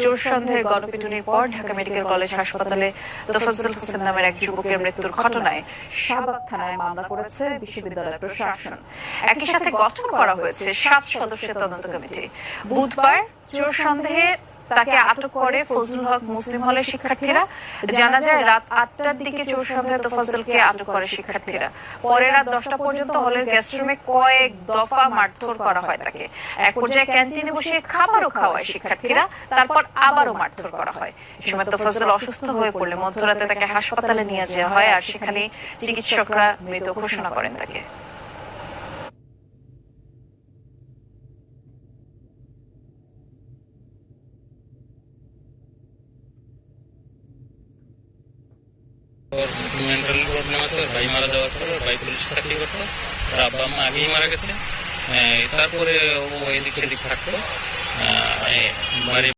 চোর সন্দেহে গণপিটুনির পর ঢাকা মেডিকেল কলেজ হাসপাতালে তোফাজ্জল হোসেন নামের এক যুবকের মৃত্যুর ঘটনায় শাহবাগ থানায় মামলা করেছে বিশ্ববিদ্যালয় প্রশাসন। একই সাথে গঠন করা হয়েছে 7 সদস্যের তদন্ত কমিটি। বুধবার চোর সন্দেহে তাকে আটক করে ফজলুল হক মুসলিম হলের শিক্ষার্থীরা। জানা যায় রাত 8টার দিকে চোর সন্দেহে তোফাজ্জলকে আটক করে শিক্ষার্থীরা। পরে রাত 10টা পর্যন্ত হলের গেস্ট রুমে কয়েক দফা মারধর করা হয় তাকে। এক পর্যায়ে ক্যান্টিনে বসে খাবারও খাওয়ায় শিক্ষার্থীরা, তারপর আবারও মারধর করা হয়। এই সময় তোফাজ্জল অসুস্থ হয়ে পড়লে মধ্যরাতে তাকে হাসপাতালে নিয়ে যাওয়া হয়, আর সেখানে চিকিৎসকরা মৃত ঘোষণা করেন তাকে। মেন্টাল প্রবলেম আছে, ভাই মারা যাওয়ার পরে ভাই পুলিশ চাকরি করতো, তার আব্বা আম্মা আগেই মারা গেছে। তারপরে ও এদিক সেদিক থাকতো, বাড়ি